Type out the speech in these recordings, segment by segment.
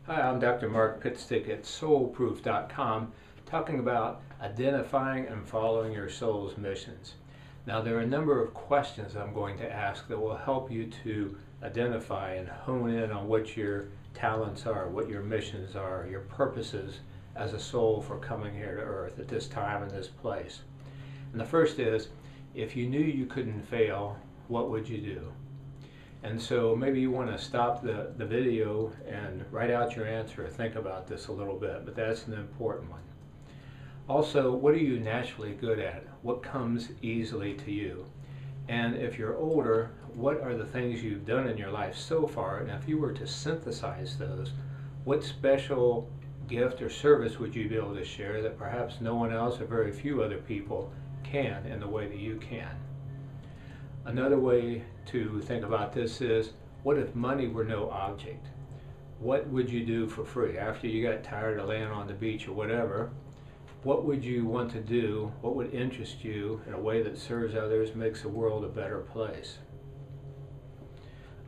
Hi, I'm Dr. Mark Pitstick at soulproof.com, talking about identifying and following your soul's missions. Now, there are a number of questions I'm going to ask that will help you to identify and hone in on what your talents are, what your missions are, your purposes as a soul for coming here to Earth at this time and this place. And the first is, if you knew you couldn't fail, what would you do? And so maybe you want to stop the video and write out your answer or think about this a little bit, but that's an important one. Also, what are you naturally good at? What comes easily to you? And if you're older, what are the things you've done in your life so far? And if you were to synthesize those, what special gift or service would you be able to share that perhaps no one else or very few other people can in the way that you can? Another way to think about this is, what if money were no object? What would you do for free? After you got tired of laying on the beach or whatever, what would you want to do? What would interest you in a way that serves others, makes the world a better place?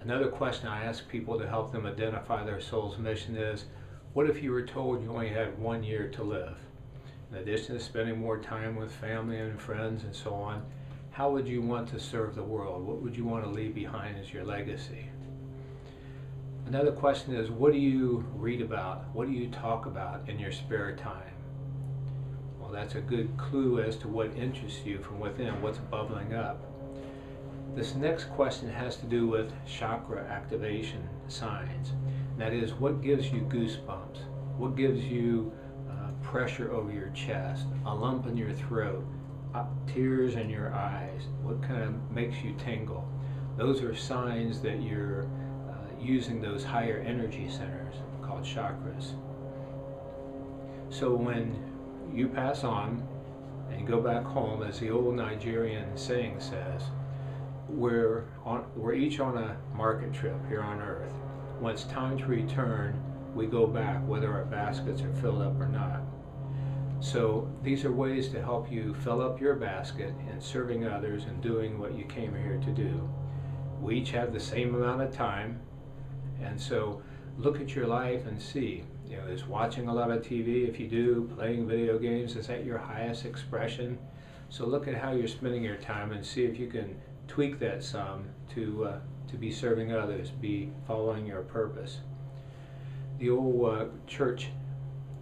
Another question I ask people to help them identify their soul's mission is, what if you were told you only had 1 year to live? In addition to spending more time with family and friends and so on, how would you want to serve the world? What would you want to leave behind as your legacy? Another question is, what do you read about? What do you talk about in your spare time? Well, that's a good clue as to what interests you from within, what's bubbling up. This next question has to do with chakra activation signs. And that is, what gives you goosebumps? What gives you pressure over your chest, a lump in your throat, tears in your eyes? What kind of makes you tingle? Those are signs that you're using those higher energy centers called chakras. So when you pass on and go back home, as the old Nigerian saying says, we're each on a market trip here on Earth. When it's time to return, we go back, whether our baskets are filled up or not. So these are ways to help you fill up your basket in serving others and doing what you came here to do. We each have the same amount of time, and so look at your life and see, is watching a lot of TV, if you do, playing video games, is that your highest expression? So look at how you're spending your time and see if you can tweak that some to be serving others, be following your purpose. The old church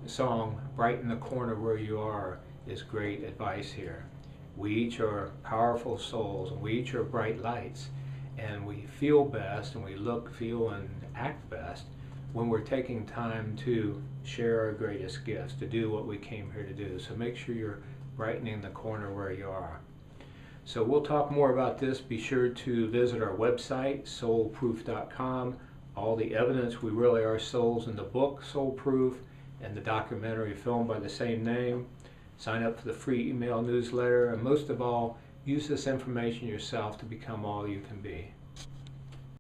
song, "Brighten the Corner Where You Are," is great advice here. We each are powerful souls, and we each are bright lights, and we feel best, and we look, feel, and act best when we're taking time to share our greatest gifts, to do what we came here to do. So make sure you're brightening the corner where you are. So we'll talk more about this. Be sure to visit our website, soulproof.com. All the evidence we really are souls in the book, Soul Proof, and the documentary film by the same name. Sign up for the free email newsletter, and most of all, use this information yourself to become all you can be.